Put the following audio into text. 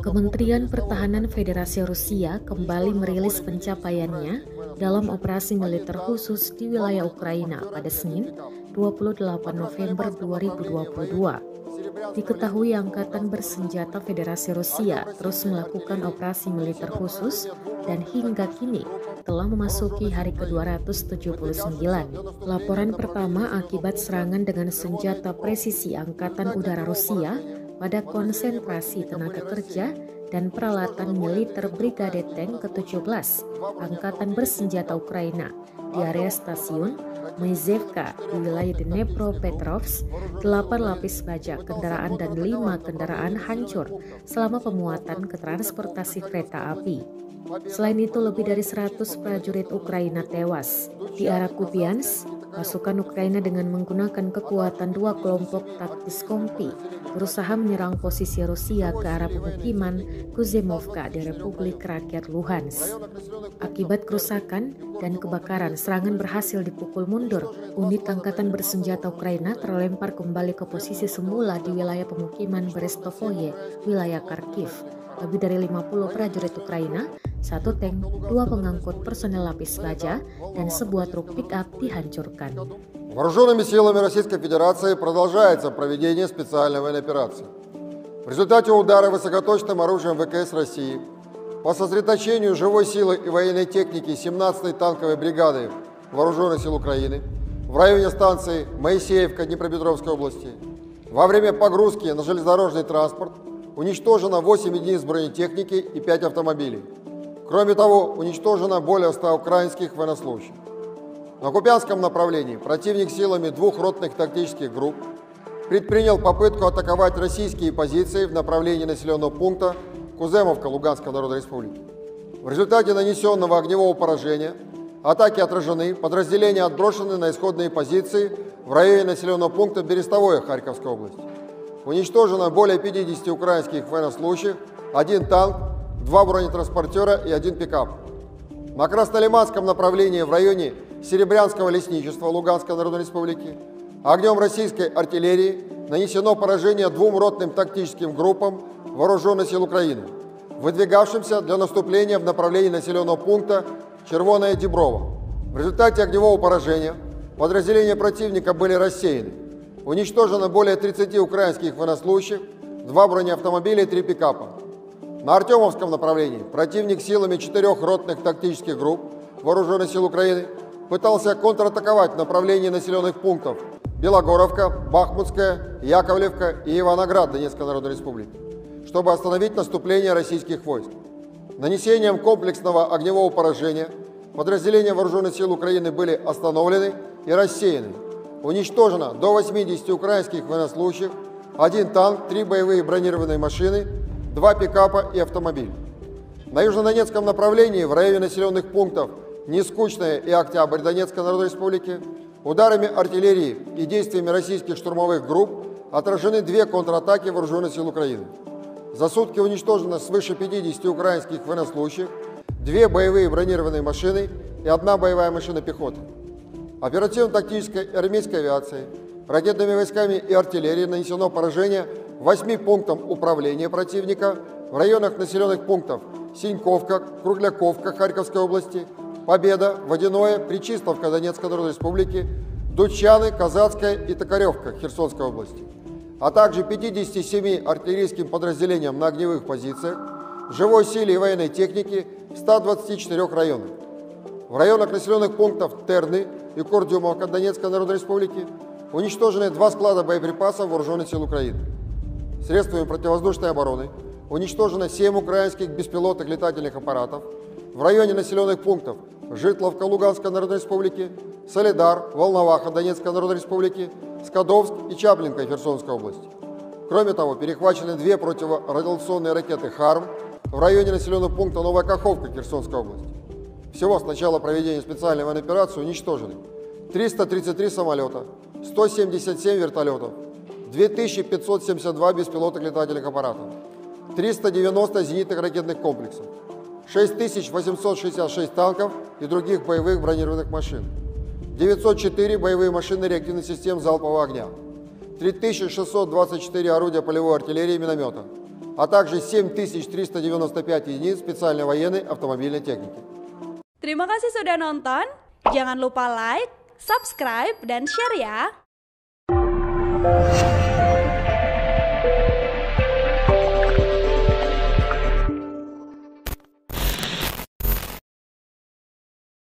Kementerian Pertahanan Federasi Rusia kembali merilis pencapaiannya dalam operasi militer khusus di wilayah Ukraina pada Senin, 28 November 2022. Diketahui Angkatan Bersenjata Federasi Rusia terus melakukan operasi militer khusus dan hingga kini telah memasuki hari ke-279. Laporan pertama akibat serangan dengan senjata presisi Angkatan Udara Rusia pada konsentrasi tenaga kerja dan peralatan militer Brigade Tank ke-17 Angkatan Bersenjata Ukraina di area stasiun Myzhevka di wilayah Dnepropetrovsk. 8 lapis baja kendaraan dan 5 kendaraan hancur selama pemuatan ke transportasi kereta api. Selain itu, lebih dari 100 prajurit Ukraina tewas. Di arah Kupiansk, pasukan Ukraina dengan menggunakan kekuatan 2 kelompok taktis kompi berusaha menyerang posisi Rusia ke arah pemukiman Kuzemovka di Republik Rakyat Luhansk. Akibat kerusakan dan kebakaran, serangan berhasil dipukul mundur. Unit Angkatan Bersenjata Ukraina terlempar kembali ke posisi semula di wilayah pemukiman Berestovoye, wilayah Kharkiv. Lebih dari 50 prajurit Ukraina, 1 tank, 2 pengangkut personel lapis baja, dan sebuah truk pick-up dihancurkan. Вооруженными силами Российской Федерации продолжается проведение специальной военной операции. В результате удара высокоточным оружием ВКС России по сосредоточению живой силы и военной техники 17-й танковой бригады Вооруженных сил Украины в районе станции Моисеевка Днепропетровской области во время погрузки на железнодорожный транспорт уничтожено 8 единиц бронетехники и 5 автомобилей. Кроме того, уничтожено более 100 украинских военнослужащих. На Купянском направлении противник силами 2 ротных тактических групп предпринял попытку атаковать российские позиции в направлении населенного пункта Куземовка Луганской Народной Республики. В результате нанесенного огневого поражения атаки отражены, подразделения отброшены на исходные позиции в районе населенного пункта Берестовое Харьковской области. Уничтожено более 50 украинских военнослужащих, 1 танк, 2 бронетранспортера и 1 пикап. На Краснолиманском направлении в районе Серебрянского лесничества Луганской Народной Республики огнем российской артиллерии нанесено поражение 2 ротным тактическим группам Вооруженных сил Украины, выдвигавшимся для наступления в направлении населенного пункта Червоное Деброво. В результате огневого поражения подразделения противника были рассеяны. Уничтожено более 30 украинских военнослужащих, 2 бронеавтомобиля и 3 пикапа. На Артемовском направлении противник силами 4 ротных тактических групп Вооруженных сил Украины пытался контратаковать в направлении населенных пунктов Белогоровка, Бахмутская, Яковлевка и Иваноград Донецкой Народной Республики, чтобы остановить наступление российских войск. Нанесением комплексного огневого поражения подразделения Вооруженных сил Украины были остановлены и рассеяны. Уничтожено до 80 украинских военнослужащих, 1 танк, 3 боевые бронированные машины, 2 пикапа и автомобиль. На южнодонецком направлении в районе населенных пунктов Нескучная и Октябрь Донецкой Народной Республики ударами артиллерии и действиями российских штурмовых групп отражены 2 контратаки Вооруженных сил Украины. За сутки уничтожено свыше 50 украинских военнослужащих, 2 боевые бронированные машины и 1 боевая машина пехоты. Оперативно-тактической и армейской авиацией, ракетными войсками и артиллерией нанесено поражение 8 пунктам управления противника в районах населенных пунктов Синьковка, Кругляковка Харьковской области, Победа, Водяное, Причистовка Донецкой Народной Республики, Дучаны, Казацкая и Токаревка Херсонской области, а также 57 артиллерийским подразделениям на огневых позициях, живой силе и военной технике в 124 районах. В районах населенных пунктов Терны и Курдюмовка Донецкой Народной Республики уничтожены 2 склада боеприпасов Вооруженных сил Украины. Средствами противовоздушной обороны уничтожено 7 украинских беспилотных летательных аппаратов в районе населенных пунктов Житловка Луганской Народной Республики, Солидар, Волноваха Донецкой Народной Республики, Скадовск и Чаплинка Херсонской области. Кроме того, перехвачены 2 противорадиационные ракеты «Харм» в районе населенного пункта Новая Каховка Херсонской области. Всего с начала проведения специальной военной операции уничтожены 333 самолета, 177 вертолетов, 2572 беспилотных летательных аппаратов, 390 зенитных ракетных комплексов, 6866 танков и других боевых бронированных машин, 904 боевые машины реактивных систем залпового огня, 3624 орудия полевой артиллерии и миномета, а также 7395 единиц специальной военной автомобильной техники. Terima kasih sudah nonton. Jangan lupa like, subscribe, dan share ya.